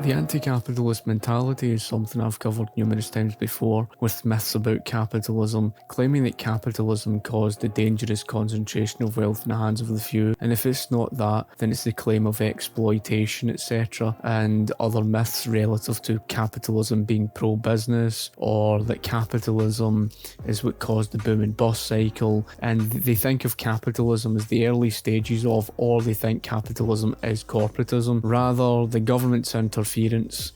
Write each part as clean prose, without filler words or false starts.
The anti-capitalist mentality is something I've covered numerous times before, with myths about capitalism, claiming that capitalism caused the dangerous concentration of wealth in the hands of the few, and if it's not that, then it's the claim of exploitation, etc., and other myths relative to capitalism being pro-business, or that capitalism is what caused the boom and bust cycle, and they think of capitalism as the early stages of, or they think capitalism is corporatism. Rather, the government's interference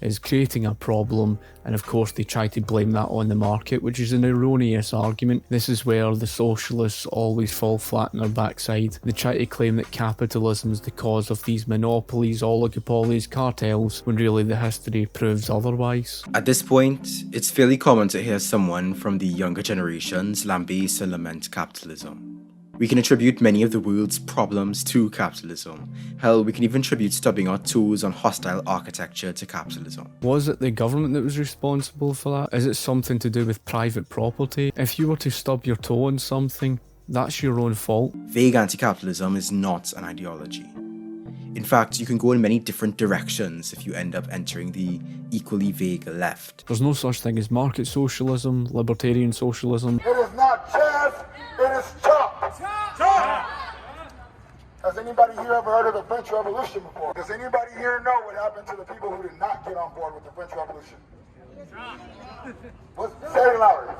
is creating a problem, and of course they try to blame that on the market, which is an erroneous argument. This is where the socialists always fall flat on their backside. They try to claim that capitalism is the cause of these monopolies, oligopolies, cartels, when really the history proves otherwise. At this point, it's fairly common to hear someone from the younger generations lambaste or lament capitalism. We can attribute many of the world's problems to capitalism. Hell, we can even attribute stubbing our toes on hostile architecture to capitalism. Was it the government that was responsible for that? Is it something to do with private property? If you were to stub your toe on something, that's your own fault. Vague anti-capitalism is not an ideology. In fact, you can go in many different directions if you end up entering the equally vague left. There's no such thing as market socialism, libertarian socialism. It is not jazz, it is chop. Has anybody here ever heard of the French Revolution before? Does anybody here know what happened to the people who did not get on board with the French Revolution? Say it louder.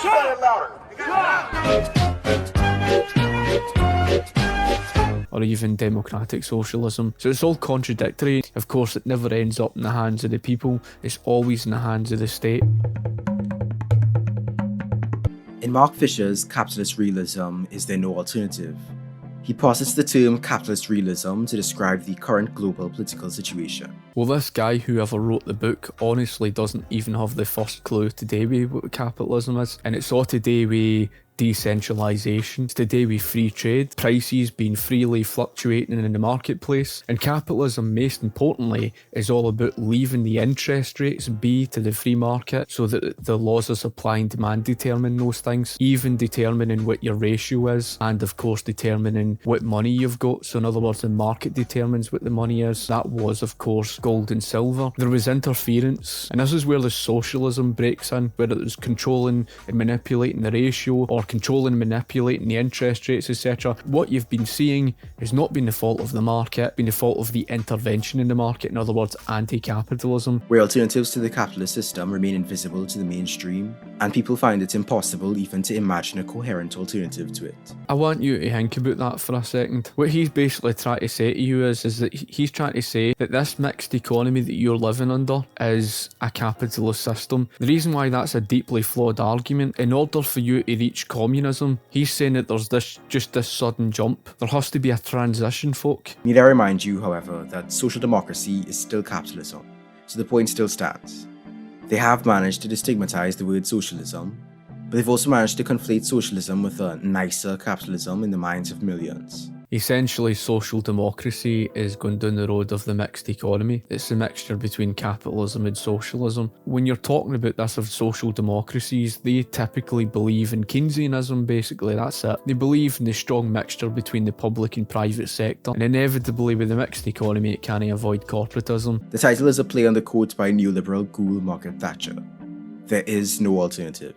Say it louder. Or even democratic socialism. So it's all contradictory. Of course, it never ends up in the hands of the people. It's always in the hands of the state. In Mark Fisher's Capitalist Realism, Is There No Alternative? He posits the term capitalist realism to describe the current global political situation. Well, this guy, whoever wrote the book, honestly doesn't even have the first clue today with what capitalism is. And it's all today with decentralisation. It's today with free trade, prices being freely fluctuating in the marketplace. And capitalism, most importantly, is all about leaving the interest rates be to the free market so that the laws of supply and demand determine those things, even determining what your ratio is, and of course determining what money you've got. So in other words, the market determines what the money is. That was, of course, gold and silver. There was interference, and this is where the socialism breaks in, where it was controlling and manipulating the ratio, or controlling and manipulating the interest rates, etc. What you've been seeing has not been the fault of the market, been the fault of the intervention in the market, in other words, anti-capitalism. Where alternatives to the capitalist system remain invisible to the mainstream, and people find it impossible even to imagine a coherent alternative to it. I want you to think about that for a second. What he's basically trying to say to you is that he's trying to say that this mixed economy that you're living under is a capitalist system. The reason why that's a deeply flawed argument, in order for you to reach communism, he's saying that there's just this sudden jump. There has to be a transition, folk. Need I remind you, however, that social democracy is still capitalism, so the point still stands. They have managed to destigmatize the word socialism, but they've also managed to conflate socialism with a nicer capitalism in the minds of millions. Essentially, social democracy is going down the road of the mixed economy. It's a mixture between capitalism and socialism. When you're talking about this of social democracies, they typically believe in Keynesianism, basically, that's it. They believe in the strong mixture between the public and private sector, and inevitably with the mixed economy it can't avoid corporatism. The title is a play on the quote by neoliberal ghoul Margaret Thatcher, "There is no alternative,"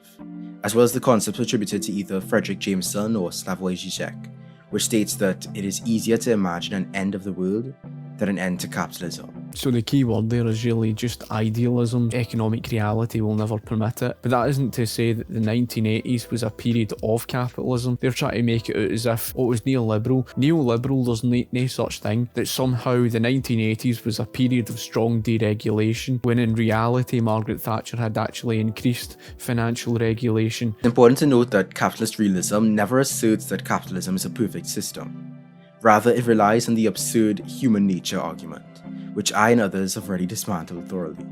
as well as the concepts attributed to either Frederick Jameson or Slavoj Žižek, which states that it is easier to imagine an end of the world than an end to capitalism. So the key word there is really just idealism. Economic reality will never permit it. But that isn't to say that the 1980s was a period of capitalism. They're trying to make it out as if, it was neoliberal. Neoliberal, there's no such thing. That somehow the 1980s was a period of strong deregulation, when in reality Margaret Thatcher had actually increased financial regulation. It's important to note that capitalist realism never asserts that capitalism is a perfect system. Rather, it relies on the absurd human nature argument, which I and others have already dismantled thoroughly.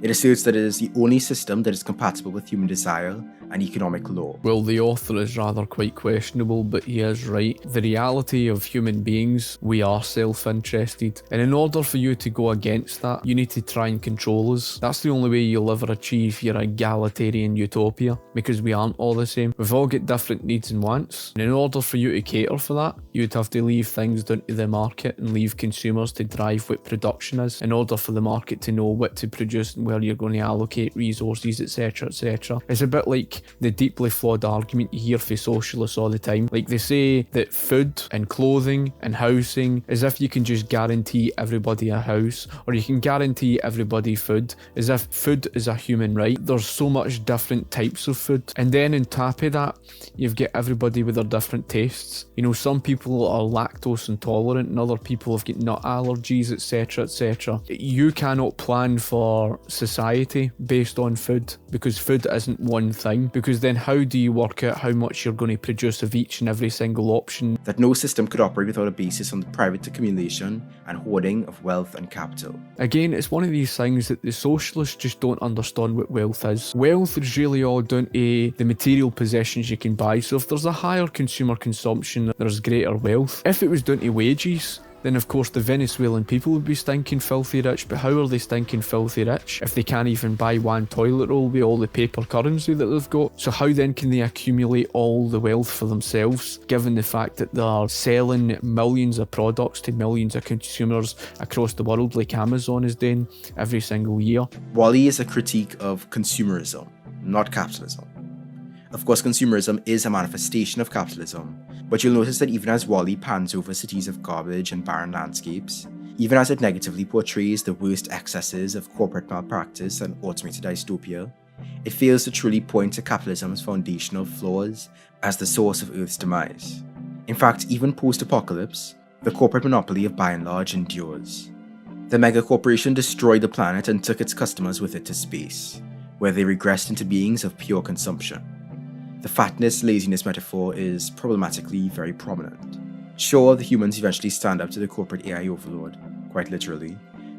It asserts that it is the only system that is compatible with human desire and economic law. Well, the author is rather quite questionable, but he is right. The reality of human beings, we are self-interested. And in order for you to go against that, you need to try and control us. That's the only way you'll ever achieve your egalitarian utopia, because we aren't all the same. We've all got different needs and wants. And in order for you to cater for that, you'd have to leave things down to the market and leave consumers to drive what production is, in order for the market to know what to produce and where you're going to allocate resources, etc, etc. It's a bit like the deeply flawed argument you hear for socialists all the time. Like, they say that food and clothing and housing, as if you can just guarantee everybody a house, or you can guarantee everybody food, as if food is a human right. There's so much different types of food. And then on top of that, you've got everybody with their different tastes. You know, some people are lactose intolerant and other people have got nut allergies, etc, etc. You cannot plan for society based on food, because food isn't one thing. Because then how do you work out how much you're going to produce of each and every single option? That no system could operate without a basis on the private accumulation and hoarding of wealth and capital. Again, it's one of these things that the socialists just don't understand what wealth is. Wealth is really all down to the material possessions you can buy. So if there's a higher consumer consumption, there's greater wealth. If it was down to wages, then of course the Venezuelan people would be stinking filthy rich. But how are they stinking filthy rich if they can't even buy one toilet roll with all the paper currency that they've got? So how then can they accumulate all the wealth for themselves, given the fact that they're selling millions of products to millions of consumers across the world, like Amazon is doing every single year? Wally is a critique of consumerism, not capitalism. Of course, consumerism is a manifestation of capitalism, but you'll notice that even as Wally pans over cities of garbage and barren landscapes, even as it negatively portrays the worst excesses of corporate malpractice and automated dystopia, it fails to truly point to capitalism's foundational flaws as the source of Earth's demise. In fact, even post-apocalypse, the corporate monopoly of by and large endures. The megacorporation destroyed the planet and took its customers with it to space, where they regressed into beings of pure consumption. The fatness-laziness metaphor is problematically very prominent. Sure, the humans eventually stand up to the corporate AI overlord, quite literally,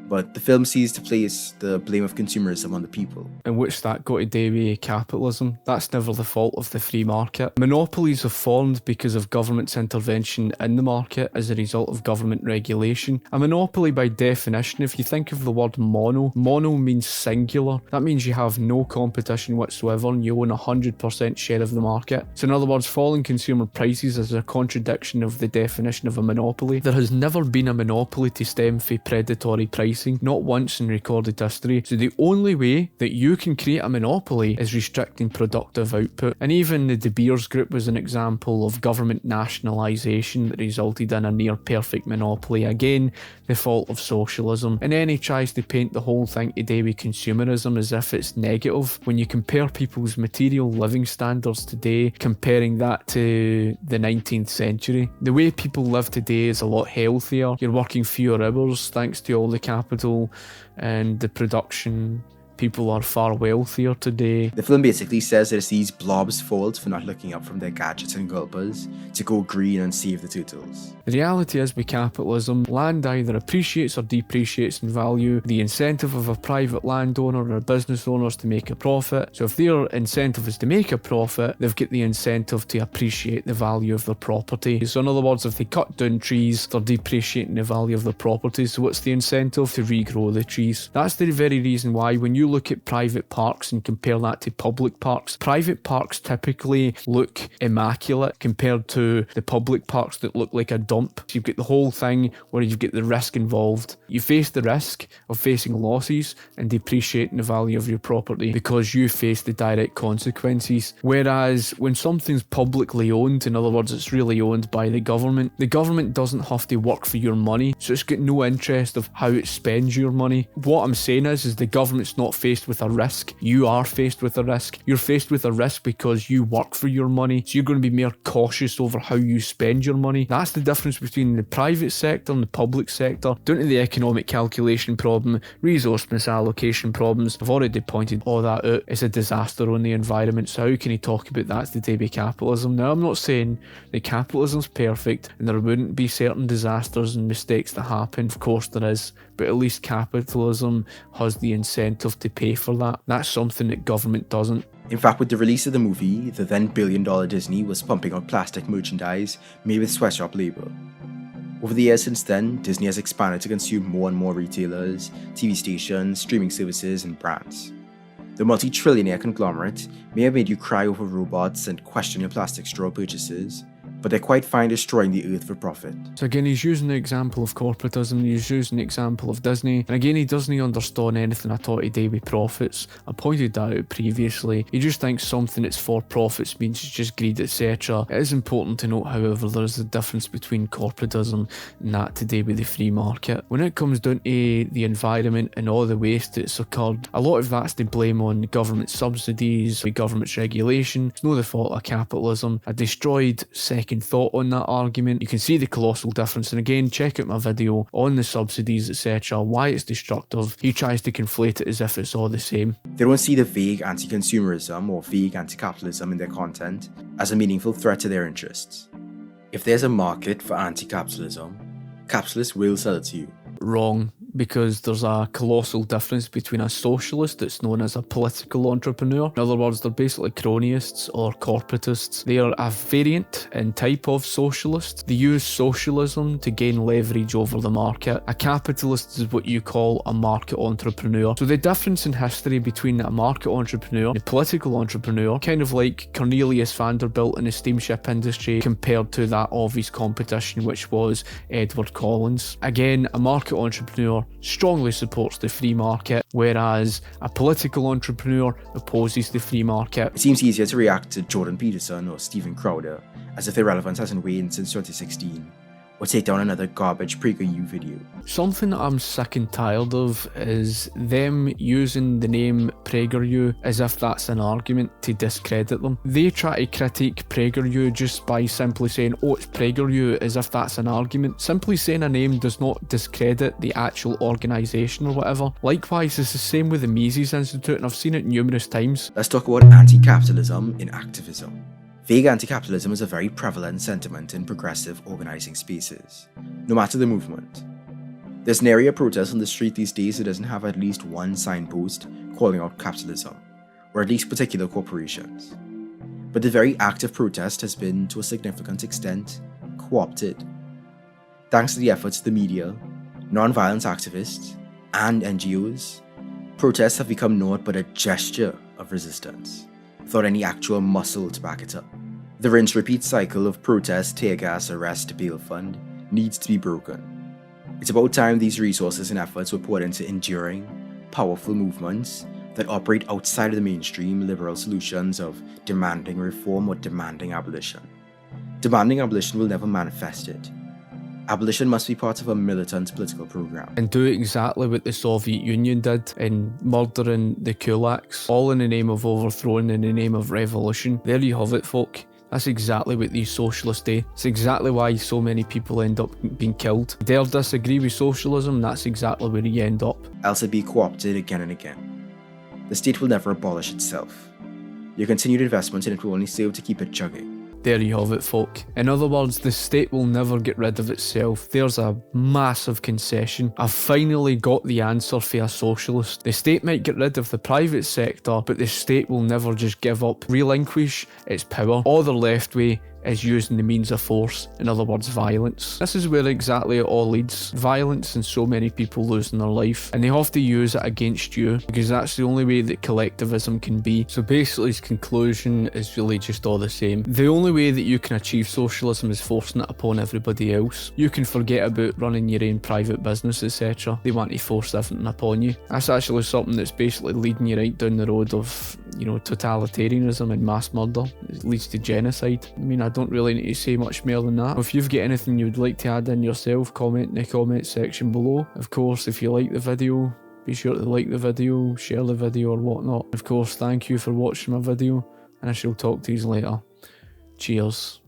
but the film sees to place the blame of consumerism on the people. And what's that got to do with capitalism? That's never the fault of the free market. Monopolies have formed because of government's intervention in the market as a result of government regulation. A monopoly, by definition, if you think of the word mono means singular. That means you have no competition whatsoever and you own 100% share of the market. So in other words, falling consumer prices is a contradiction of the definition of a monopoly. There has never been a monopoly to stem from predatory pricing, not once in recorded history. So the only way that you can create a monopoly is restricting productive output. And even the De Beers Group was an example of government nationalisation that resulted in a near perfect monopoly. Again, the fault of socialism. And then he tries to paint the whole thing today with consumerism as if it's negative. When you compare people's material living standards today, comparing that to the 19th century, the way people live today is a lot healthier. You're working fewer hours thanks to all the capital and the production. People are far wealthier today. The film basically says that it's these blobs' fault for not looking up from their gadgets and gulpers to go green and save the turtles. The reality is, with capitalism, land either appreciates or depreciates in value. The incentive of a private landowner or a business owner is to make a profit. So if their incentive is to make a profit, they've got the incentive to appreciate the value of their property. So in other words, if they cut down trees, they're depreciating the value of their property. So what's the incentive? To regrow the trees. That's the very reason why when you look at private parks and compare that to public parks, private parks typically look immaculate compared to the public parks that look like a dump. So you've got the whole thing where you've got the risk involved. You face the risk of facing losses and depreciating the value of your property because you face the direct consequences. Whereas when something's publicly owned, in other words, it's really owned by the government doesn't have to work for your money, so it's got no interest of how it spends your money. What I'm saying is the government's not faced with a risk. You are faced with a risk. You're faced with a risk because you work for your money, so you're going to be more cautious over how you spend your money. That's the difference between the private sector and the public sector. Down to the economic calculation problem, resource misallocation problems, I've already pointed all that out. It's a disaster on the environment, so how can you talk about that today with capitalism? Now, I'm not saying that capitalism's perfect and there wouldn't be certain disasters and mistakes that happen. Of course there is, but at least capitalism has the incentive to pay for that. That's something that government doesn't. In fact, with the release of the movie, the then billion-dollar Disney was pumping out plastic merchandise made with sweatshop labor. Over the years since then, Disney has expanded to consume more and more retailers, TV stations, streaming services, and brands. The multi-trillionaire conglomerate may have made you cry over robots and question your plastic straw purchases, but they're quite fine destroying the earth for profit. So again, he's using the example of corporatism, he's using the example of Disney, and again, he doesn't understand anything at all to do with profits. I pointed that out previously. He just thinks something that's for profits means it's just greed, etc. It is important to note, however, there is a difference between corporatism and that to do with the free market. When it comes down to the environment and all the waste that's occurred, a lot of that's to blame on government subsidies, the government's regulation. It's not the fault of capitalism. I destroyed second thought on that argument. You can see the colossal difference, and again, check out my video on the subsidies, etc., why it's destructive. He tries to conflate it as if it's all the same. They don't see the vague anti-consumerism or vague anti-capitalism in their content as a meaningful threat to their interests. If there's a market for anti-capitalism, capitalists will sell it to you. Wrong, because there's a colossal difference between a socialist that's known as a political entrepreneur. In other words, they're basically cronyists or corporatists. They are a variant and type of socialist. They use socialism to gain leverage over the market. A capitalist is what you call a market entrepreneur. So the difference in history between a market entrepreneur and a political entrepreneur, kind of like Cornelius Vanderbilt in the steamship industry compared to that of his competition, which was Edward Collins. Again, a market entrepreneur strongly supports the free market, whereas a political entrepreneur opposes the free market. It seems easier to react to Jordan Peterson or Steven Crowder as if their relevance hasn't waned since 2016, or take down another garbage Prager U video. Something that I'm sick and tired of is them using the name Prager U as if that's an argument to discredit them. They try to critique Prager U just by simply saying, oh, it's Prager U, as if that's an argument. Simply saying a name does not discredit the actual organisation or whatever. Likewise, it's the same with the Mises Institute, and I've seen it numerous times. Let's talk about anti-capitalism in activism. Vague anti-capitalism is a very prevalent sentiment in progressive organising spaces, no matter the movement. There's nary a protest on the street these days that doesn't have at least one signpost calling out capitalism, or at least particular corporations. But the very act of protest has been, to a significant extent, co-opted. Thanks to the efforts of the media, non-violence activists, and NGOs, protests have become naught but a gesture of resistance, without any actual muscle to back it up. The rinse-repeat cycle of protest, tear gas, arrest, bail fund needs to be broken. It's about time these resources and efforts were put into enduring, powerful movements that operate outside of the mainstream liberal solutions of demanding reform or demanding abolition. Demanding abolition will never manifest it. Abolition must be part of a militant political program. And do exactly what the Soviet Union did in murdering the kulaks, all in the name of overthrowing, in the name of revolution. There you have it, folk. That's exactly what these socialists do. It's exactly why so many people end up being killed. Dare disagree with socialism, that's exactly where you end up. Else it'd be co-opted again and again. The state will never abolish itself. Your continued investment in it will only serve to keep it chugging. There you have it, folk. In other words, the state will never get rid of itself. There's a massive concession. I've finally got the answer for a socialist. The state might get rid of the private sector, but the state will never just give up, relinquish its power. All they're left with is using the means of force, in other words, violence. This is where exactly it all leads. Violence and so many people losing their life, and they have to use it against you, because that's the only way that collectivism can be. So basically his conclusion is really just all the same. The only way that you can achieve socialism is forcing it upon everybody else. You can forget about running your own private business, etc. They want to force everything upon you. That's actually something that's basically leading you right down the road of, totalitarianism and mass murder. It leads to genocide. I mean, I don't really need to say much more than that. If you've got anything you'd like to add in yourself, comment in the comment section below. Of course, if you like the video, be sure to like the video, share the video or whatnot. Of course, thank you for watching my video, and I shall talk to you later. Cheers.